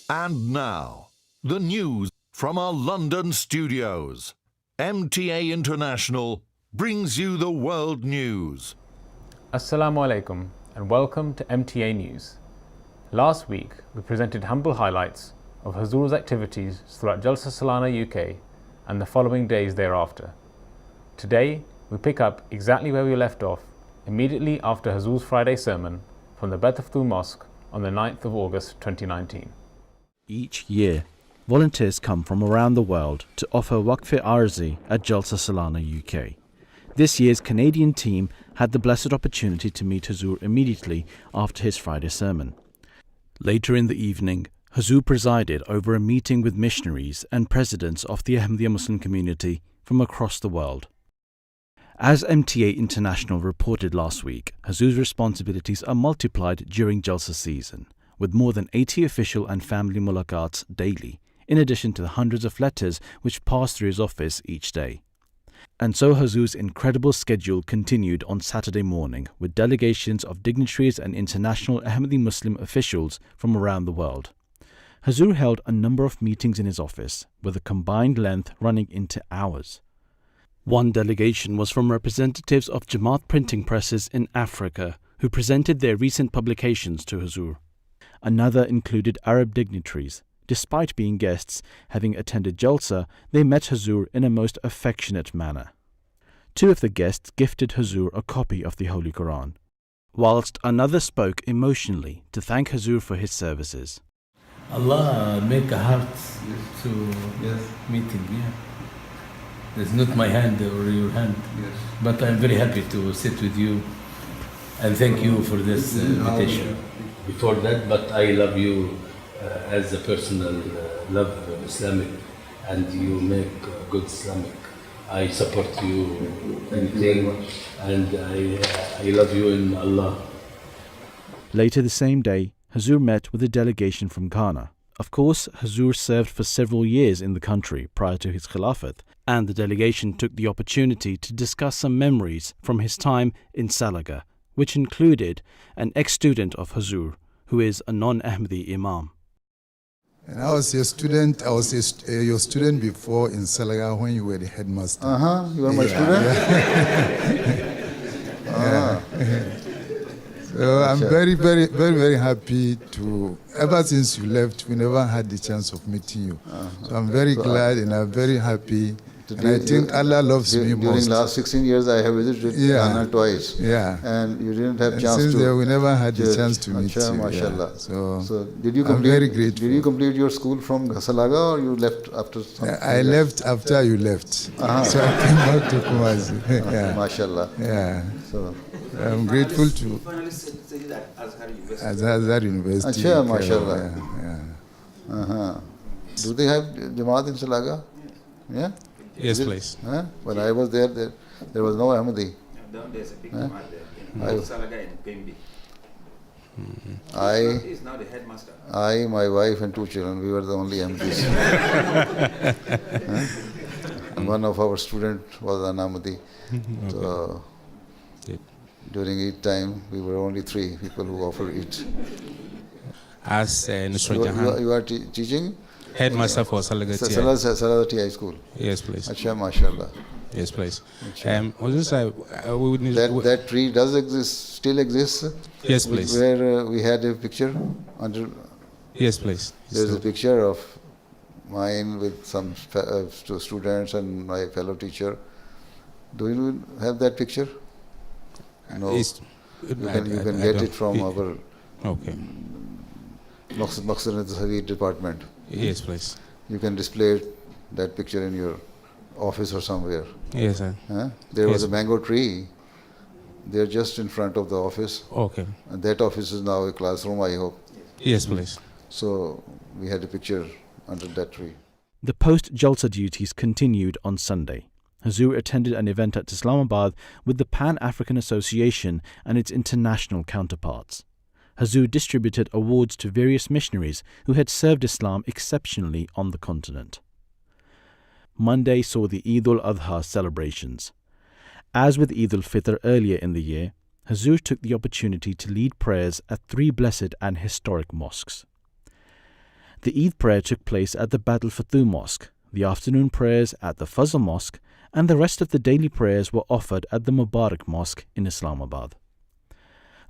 And now, the news from our London studios. MTA International brings you the world news. Assalamu alaikum and welcome to MTA News. Last week we presented humble highlights of Hazur's activities throughout Jalsa Salana UK and the following days thereafter. Today we pick up exactly where we left off immediately after Hazur's Friday sermon from the Bethaftu Mosque on the 9th of August 2019. Each year, volunteers come from around the world to offer Waqf-e-Arzi at Jalsa Salana UK. This year's Canadian team had the blessed opportunity to meet Hazur immediately after his Friday sermon. Later in the evening, Hazur presided over a meeting with missionaries and presidents of the Ahmadiyya Muslim community from across the world. As MTA International reported last week, Hazur's responsibilities are multiplied during Jalsa season, with more than 80 official and family mulaqats daily, in addition to the hundreds of letters which pass through his office each day. And so Hazur's incredible schedule continued on Saturday morning with delegations of dignitaries and international Ahmadi Muslim officials from around the world. Hazur held a number of meetings in his office, with a combined length running into hours. One delegation was from representatives of Jamaat printing presses in Africa, who presented their recent publications to Hazur. Another included Arab dignitaries. Despite being guests, having attended Jalsa, they met Hazur in a most affectionate manner. Two of the guests gifted Hazur a copy of the Holy Quran, whilst another spoke emotionally to thank Hazur for his services. Allah make a heart to meeting, It's not my hand or your hand, but I'm very happy to sit with you and thank you for this invitation. Before that, but I love you as a personal love of Islamic, and you make good Islamic. I support you anything, and I love you in Allah. Later the same day, Hazur met with a delegation from Ghana. Of course, Hazur served for several years in the country prior to his Khilafat, and the delegation took the opportunity to discuss some memories from his time in Salaga, which included an ex-student of Hazur, who is a non-Ahmadi imam. And I was your student. I was your student before in Salaga when you were the headmaster. You were my student? So I'm very happy to, ever since you left, we never had the chance of meeting you. So I'm very glad and I'm very happy. And I think Allah loves me most. During last 16 years, I have visited Ghana twice. And you didn't have chance since to. there, we never had the chance to meet you. MashaAllah. So did you I'm very grateful. Did you complete your school from Salaga or you left after some? I left after you left. So I came back to Kumasi. MashaAllah. So I'm grateful to Azhar University. MashaAllah. Do they have Jamaat in Salaga? Yeah? Yes, please. When I was there was no Ahmadi. There's a big Jamaat there. In Salaga and Pembi. He is now the headmaster. I, my wife and two children, we were the only Ahmadis. And one of our students was an Ahmadi. So during Eid time, we were only 3 people who offered Eid. As Nusrat Jahan, You are teaching? headmaster for Salaga TI. Salaga TI school. Yes, please. MashaAllah. Yes, please. We would need That tree does exist, still exists? Yes, please. Where we had a picture under. Yes, please. There's a picture of mine with some students and my fellow teacher. Do you have that picture? No. You can get it from our Maqsad department. Yes, please. You can display that picture in your office or somewhere. Yes, sir. There was a mango tree. They're just in front of the office. Okay. And that office is now a classroom, I hope. Yes, please. So we had a picture under that tree. The post-Jalsa duties continued on Sunday. Hazur attended an event at Islamabad with the Pan-African Association and its international counterparts. Hazur distributed awards to various missionaries who had served Islam exceptionally on the continent. Monday saw the Eid al-Adha celebrations. As with Eid al-Fitr earlier in the year, Hazur took the opportunity to lead prayers at 3 blessed and historic mosques. The Eid prayer took place at the Badal Fathu Mosque, the afternoon prayers at the Fazl Mosque, and the rest of the daily prayers were offered at the Mubarak Mosque in Islamabad.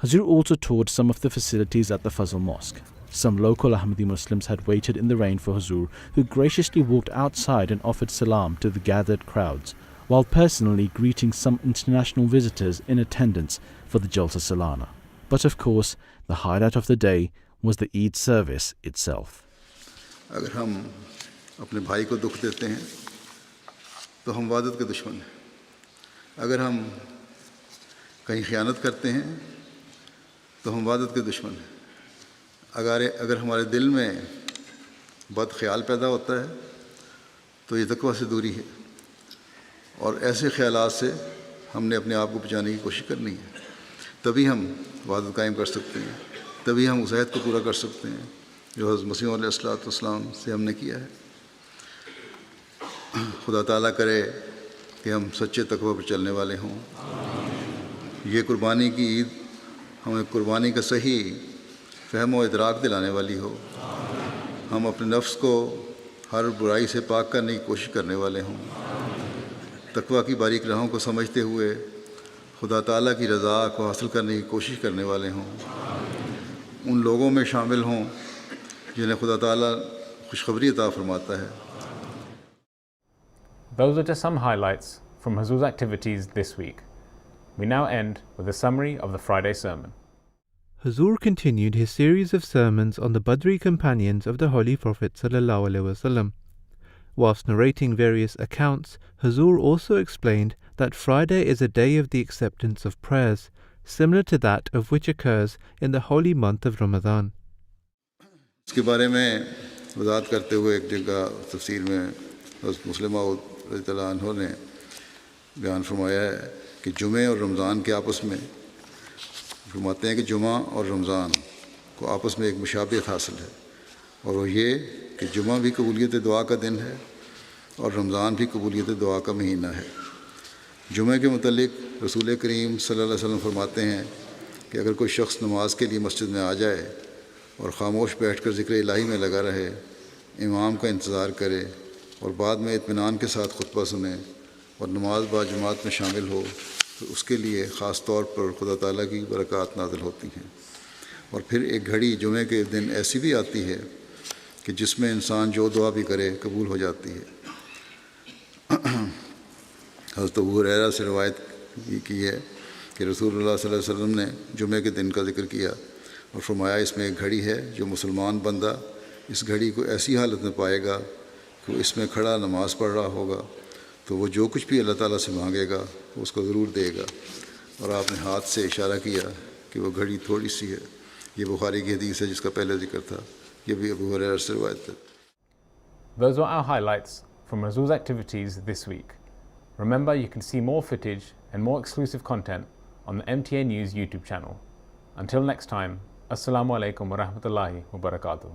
Hazur also toured some of the facilities at the Fazl Mosque. Some local Ahmadi Muslims had waited in the rain for Hazur, who graciously walked outside and offered salam to the gathered crowds, while personally greeting some international visitors in attendance for the Jalsa Salana. But of course, the highlight of the day was the Eid service itself. अगर हम अपने भाई को दुख देते हैं तो हम वादत के दुश्मन हैं. अगर हम कहीं ख़यानत करते हैं तो हम वादत के दुश्मन हैं. अगर हमारे दिल में बद ख्याल पैदा होता है तो ये तक़वा से दूरी है, और ऐसे ख़यालात से हमने अपने आप को बचाने की कोशिश करनी है. तभी हम वादत कायम कर सकते हैं, तभी हम उस अहद को पूरा कर सकते हैं जो हज़रत मसीह अलैहिस्सलाम से हमने किया है. खुदा ताला करे कि हम सच्चे तक़वा पर चलने वाले हों. ये कुर्बानी की ईद हमें कुर्बानी का सही फ़हम व इदराक दिलाने वाली हो. हम अपने नफ्स को हर बुराई से पाक करने की कोशिश करने वाले हों. तक़वा की बारीक राहों को समझते हुए खुदा ताला की रज़ा को हासिल करने की कोशिश करने वाले हों. उन लोगों में शामिल हों जिन्हें खुदा ताला खुशखबरी अता फरमाता है. Those are just some highlights from Hazur's activities this week. We now end with a summary of the Friday sermon. Hazur continued his series of sermons on the Badri companions of the Holy Prophet ﷺ. Whilst narrating various accounts, Hazur also explained that Friday is a day of the acceptance of prayers, similar to that of which occurs in the holy month of Ramadan. इसके बारे में वज़ाहत करते हुए एक जगह तफसीर में हज़रत मुस्लिमा रज़ियल्लाहु अन्हु ने बयान फरमाया है कि जुमे और रमज़ान के आपस में फरमाते हैं कि जुमा और रमज़ान को आपस में एक मुशाबियत हासिल है, और वो ये कि जुमा भी कबूलियत दुआ का दिन है और रमज़ान भी कबूलियत दुआ का महीना है. जुमे के मुतल्लिक़ रसूल करीम सल्लल्लाहु अलैहि वसल्लम फरमाते हैं कि अगर कोई शख्स नमाज के लिए मस्जिद में आ जाए और ख़ामोश बैठकर ज़िक्र इलाही में लगा रहे, इमाम का इंतज़ार करे और बाद में इत्मीनान के साथ खुतबा सुने और नमाज बा जमात में शामिल हो, तो उसके लिए ख़ास तौर पर खुदा ताला की बरक़ात नाज़िल होती हैं. और फिर एक घड़ी जुमे के दिन ऐसी भी आती है कि जिसमें इंसान जो दुआ भी करे कबूल हो जाती है. हज़रत अबू हुरैरा से रवायत की है कि रसूलुल्लाह सल्लल्लाहु अलैहि वसल्लम ने जुमे के दिन का जिक्र किया और फरमाया, इसमें एक घड़ी है जो मुसलमान बंदा इस घड़ी को ऐसी हालत में पाएगा कि वो इसमें खड़ा नमाज पढ़ रहा होगा, तो वो जो कुछ भी अल्लाह ताला से मांगेगा वो उसको ज़रूर देगा. और आपने हाथ से इशारा किया कि वो घड़ी थोड़ी सी है. ये बुखारी की हदीस है जिसका पहले जिक्र था. ये भी अबू हुरैरा से रवायत है. Those were our highlights from Hazur's activities this week. Remember, you can see more footage and more exclusive content on the MTA News YouTube channel. Until next time, Assalamu alaikum wa rahmatullahi wa barakatuh.